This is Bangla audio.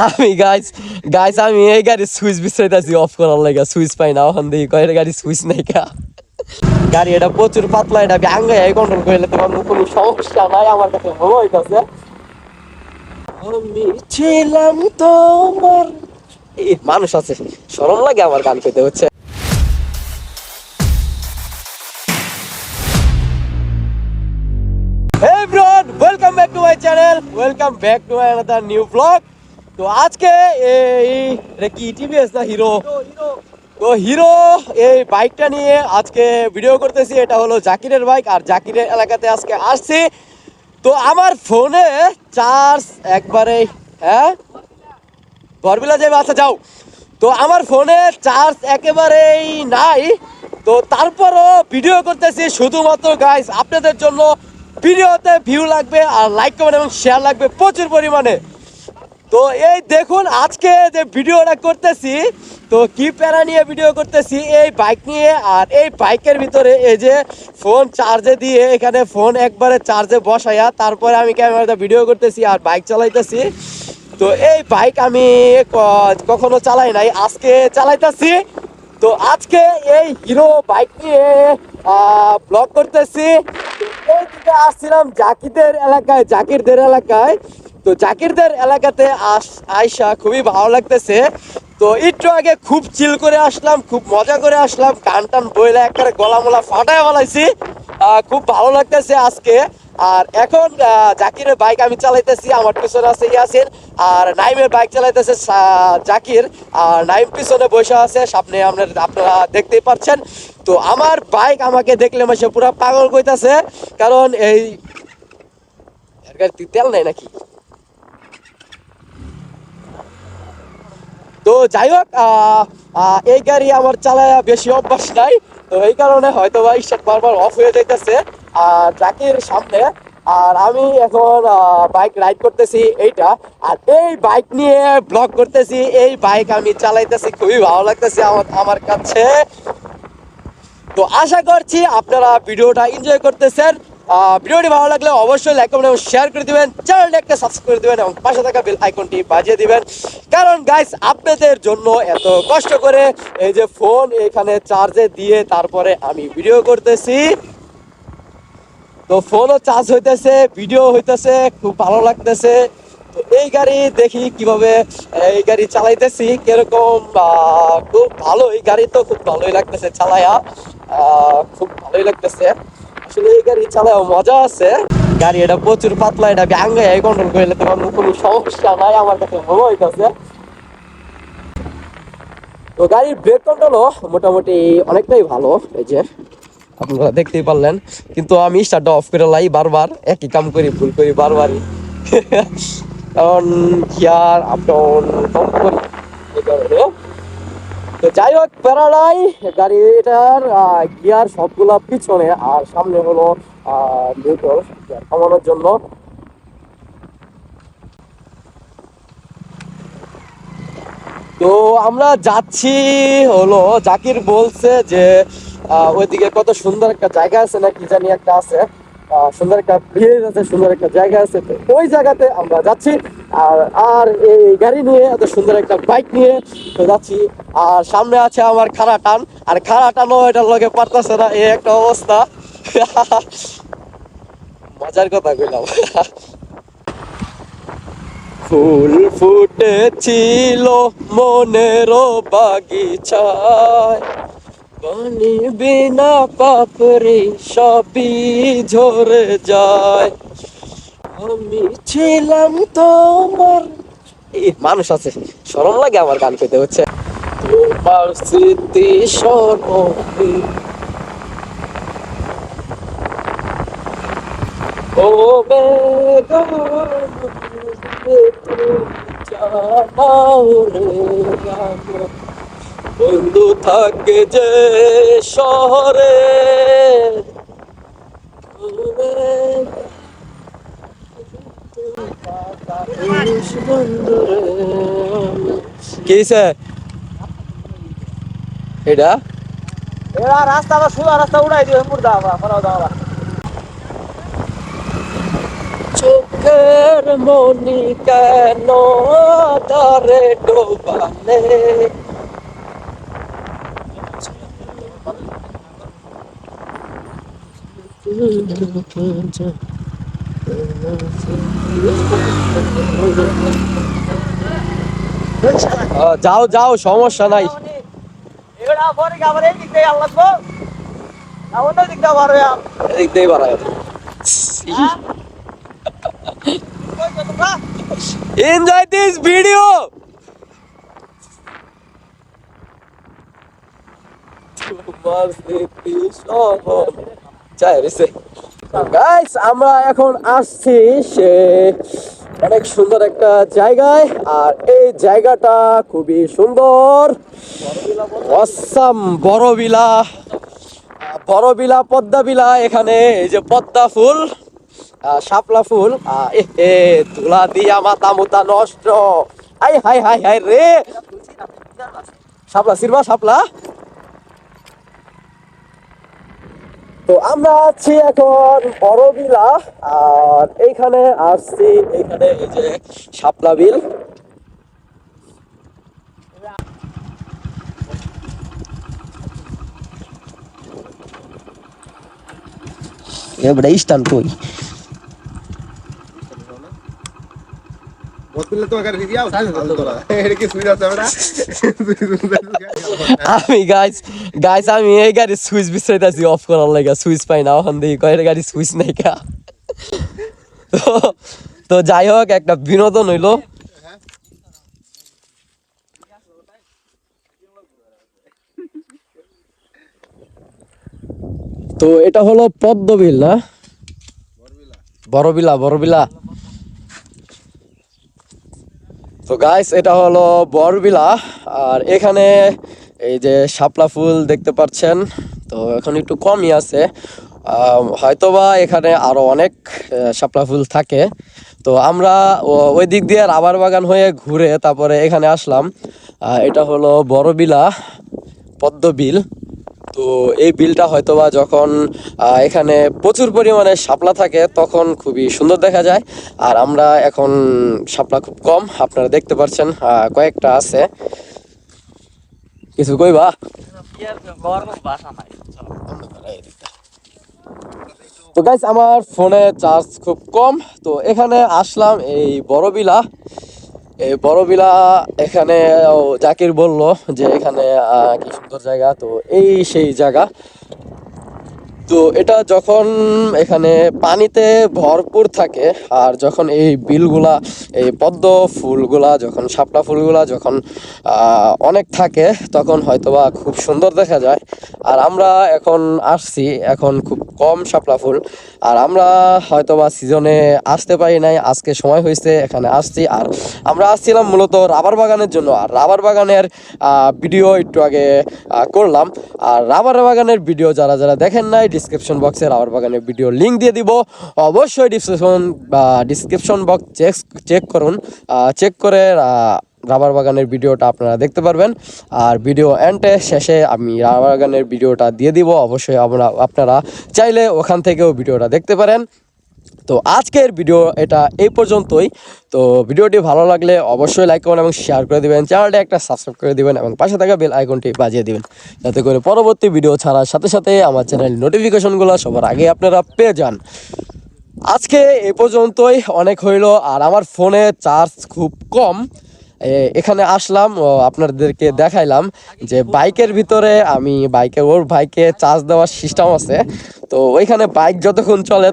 আমি গাইস গাইস আমি এই গাড়ি সুইচ বিছাইতাছি অফ করার লাগা সুইচ পাই না ওখান দিয়ে কয়ের গাড়ি সুইচ নাই কা গাড়ি এটা প্রচুর পাতলা এটা ব্যাঙ্গে কন্ট্রোল করলে তোমার কোনো সমস্যা নাই আমার কাছে ভালো হইতাছে আমি ছিলাম তোমার এই মানুষ আছে শরম লাগে আমার গান কইতে হচ্ছে Hey everyone, welcome back to my channel. Welcome back to another new vlog. তো আজকে এই কি টিভিএস না হিরো তো হিরো এই বাইকটা নিয়ে আজকে ভিডিও করতেছি। এটা হলো জাকিরের বাইক আর জাকিরের এলাকাতে আজকে আসছি। তো আমার ফোনে চার্জ একবারে হ্যাঁ গরবিলা যাবে আচ্ছা যাও। তো আমার ফোনে চার্জ একেবারেই নাই। তো তারপরও ভিডিও করতেছি শুধুমাত্র গাইস আপনাদের জন্য। ভিডিওতে ভিউ লাগবে আর লাইক কমেন্ট এবং শেয়ার লাগবে প্রচুর পরিমাণে। তো এই দেখুন আজকে যে ভিডিওটা করতেছি তো কি প্যারা নিয়ে ভিডিও করতেছি এই বাইক নিয়ে। আর এই বাইকের ভিতরে এই যে ফোন চার্জে দিয়ে এখানে ফোন একবারে চার্জে বসাইয়া তারপরে আমি ক্যামেরাতে ভিডিও করতেছি আর বাইক চালাইতেছি। তো এই বাইক আমি কখনো চালাই নাই আজকে চালাইতেছি। তো আজকে এই হিরো বাইক নিয়ে ব্লগ করতেছি। এইদিকে আসছিলাম জাকিরদের এলাকায়। তো জাকিরদের এলাকাতে আইসা খুবই ভালো লাগতেছে। তো একটু আগে খুব চিল করে আসলাম, খুব মজা করে আসলাম, গান টান বইলে একবারে গলা মোলা ফাটায় বলাইছি। খুব ভালো লাগতেছে আজকে। আর এখন জাকিরের বাইক আমি চালাইতেছি, আমার পিছনে আছে ইয়াসিন আর নাইমের বাইক চালাইতেছে জাকির আর নাইম পিছনে বসে আছে সামনে আপনারা দেখতেই পাচ্ছেন। তো আমার বাইক আমাকে দেখলে মাসে পুরো পাগল কইতাছে কারণ এই তেল নাই নাকি। তো যাই হোক এই গাড়ি আমার চালায়া বেশি অভ্যাস নাই। তো এই কারণে হয়তো বা স্টার্ট বারবার অফ হয়ে যাইতেছে আর জাকির সামনে আর আমি এখন বাইক রাইড করতেছি এইটা। আর এই বাইক নিয়ে ব্লগ করতেছি, এই বাইক আমি চালাইতেছি, খুবই ভালো লাগতেছে আমার কাছে। তো আশা করছি আপনারা ভিডিওটা এনজয় করতেছেন। ভিডিওটি ভালো লাগলে অবশ্যই লাইক কমেন্ট এবং শেয়ার করে দিবেন, চ্যানেলটা একটা সাবস্ক্রাইব করে দিবেন এবং পাশে থাকা বেল আইকনটি বাজিয়ে দিবেন। কারণ গাইস আপনাদের জন্য এত কষ্ট করে এই যে ফোন এখানে চার্জে দিয়ে তারপরে আমি ভিডিও করতেছি। তো ফোনও চার্জ হইতেছে, ভিডিও হইতেছে, খুব ভালো লাগতেছে। তো এই গাড়ি দেখি কিভাবে এই গাড়ি চালাইতেছি কিরকম। খুব ভালো এই গাড়ি, তো খুব ভালোই লাগতেছে চালায়া, খুব ভালোই লাগতেছে আসলে এই গাড়ি চালায় মজা আছে। গাড়ি এটা প্রচুর পাতলা এটা ব্যাঙ্গে কন্ট্রোল করলে তোমার কোনো সমস্যা নাই আমার কাছে ভালো হইতেছে। তো গাড়ির ব্রেক কন্ট্রোলও মোটামুটি অনেকটাই ভালো এই যে আপনারা দেখতেই পারলেন। কিন্তু আমি স্টার্টটা অফ করে লাই বারবার, একই কাম করি, ভুল করি বারবারই কারণ গিয়ার আপ ডাউন কম করি এই কারণে। তো যাই হোক প্যারা নাই, গাড়ি এটার গিয়ার সবগুলা পিছনে আর সামনে হলো নিউট্রাল কমানোর জন্য। তো আমরা যাচ্ছি হলো জাকির বলছে যে ওইদিকে কত সুন্দর একটা জায়গা আছে না কি জানি একটা আছে, সুন্দর একটা ব্রিজ আছে, সুন্দর একটা জায়গা আছে। তো ওই জায়গাতে আমরা যাচ্ছি আর আর এই গাড়ি নিয়ে এত সুন্দর একটা বাইক নিয়ে তো যাচ্ছি। আর সামনে আছে আমার খাড়া টান, আর খাড়া টানও এটার লগে পারতেছে না, এই একটা অবস্থা মজার কথা কইলাম ফুল ফুটেছিল মনের বাগিচায়, পানি বিনা পাপড়ি সবই ঝরে যায়, আমি ছিলাম তোমার এই মানুষ আছে শরম লাগে আমার গান কইতে হচ্ছে। তোমার স্মৃতি স্মরণে ও বন্ধু থাকে যে শহরে কিসে এটা রাস্তা সোজা রাস্তা উড়াই দিও মুর্দা ফলাও দাও। চোখে চোখের মনি কেন তারে ডোবালে। যাও যাও, সমস্যা নাই। এরা পরে আবার এই দিক দিয়ে আল্লাহ গো না অন্য দিক দিয়ে বার হইয়া এদিক দিয়ে বাড়ায়। কই গো তোমরা Enjoy this video. গাইস, আমরা এখন আসছি সে অনেক সুন্দর একটা জায়গায়, আর এই জায়গাটা খুবই সুন্দর। অসাম বড়বিলা, বড়বিলা, পদ্মাবিলা। এখানে এই যে পদ্মা ফুল, শাপলা ফুল, তুলা দিয়া মাথা মুতা নষ্ট। আই হাই হাই হাই রে, শাপলা সিরবা শাপলা। তো আমরা আছি এখন বড়বিলা, আর এইখানে আসছি, এইখানে এই যে শাপলা বিল। এবারে স্টান কই আমি গাইস আমি এই গাড়ি সুইচ বিছাইতাছি অফ করার লাগা, সুইচ পাই না ওখান দিয়ে, কয়ের গাড়ি সুইচ নাই কা। তো যাই হোক, একটা বিনোদন হইলো। তো এটা হলো পদ্মবিল না, বড়বিলা, বড়বিলা। তো গাইস, এটা হলো বড়বিলা, আর এখানে এই যে শাপলা ফুল দেখতে পাচ্ছেন। তো এখন একটু কমই আছে, হয়তোবা এখানে আরো অনেক শাপলা ফুল থাকে। তো আমরা ওই দিক দিয়ে রাবার বাগান হয়ে ঘুরে তারপরে এখানে আসলাম। এটা হলো বড়বিলা পদ্মবিল। তো এই বিলটা হয়তোবা যখন এখানে প্রচুর পরিমাণে শাপলা থাকে তখন খুবই সুন্দর দেখা যায়। আর আমরা এখন শাপলা খুব কম, আপনারা দেখতে পাচ্ছেন কয়েকটা আছে। কিছু কইবা? তো গাইস, আমার ফোনে চার্জ খুব কম, তো এখানে আসলাম এই বড়বিলা। এই বড়বিলা এখানে জাকির বলল যে এখানে কি সুন্দর জায়গা, তো এই সেই জায়গা। তো এটা যখন এখানে পানিতে ভরপুর থাকে, আর যখন এই বিলগুলা, এই পদ্ম ফুলগুলা, যখন শাপলা ফুলগুলা যখন অনেক থাকে তখন হয়তোবা খুব সুন্দর দেখা যায়। আর আমরা এখন আসছি, এখন খুব কম শাপলা ফুল, আর আমরা হয়তোবা সিজনে আসতে পারি নাই, আজকে সময় হয়েছে এখানে আসছি। আর আমরা আসছিলাম মূলত রাবার বাগানের জন্য, আর রাবার বাগানের ভিডিও একটু আগে করলাম। আর রাবার বাগানের ভিডিও যারা যারা দেখেন নাই, ডিসক্রিপশন বক্সে রাবার বাগানের ভিডিও লিঙ্ক দিয়ে দিব, অবশ্যই ডিসক্রিপশন বক্স চেক করুন, চেক করে রাবার বাগানের ভিডিওটা আপনারা দেখতে পারবেন। আর ভিডিও এন্ডে শেষে আমি রাবার বাগানের ভিডিওটা দিয়ে দিব, অবশ্যই আপনারা চাইলে ওখান থেকেও ভিডিওটা দেখতে পারেন। তো আজকের ভিডিও এটা এই পর্যন্তই। তো ভিডিওটি ভালো লাগলে অবশ্যই লাইক করুন এবং শেয়ার করে দিবেন, চ্যানেলটি একটা সাবস্ক্রাইব করে দিবেন এবং পাশে থাকা বেল আইকনটি বাজিয়ে দিবেন, যাতে করে পরবর্তী ভিডিও ছাড়ার সাথে সাথে আমার চ্যানেল নোটিফিকেশনগুলো সবার আগে আপনারা পেয়ে যান। আজকে এই পর্যন্তই, অনেক হইলো, আর আমার ফোনে চার্জ খুব কম। এখানে আসলাম, আপনাদেরকে দেখাইলাম যে বাইকের ভিতরে আমি ওর বাইকে চার্জ দেওয়ার সিস্টেম আছে। তো ওইখানে বাইক যতক্ষণ চলে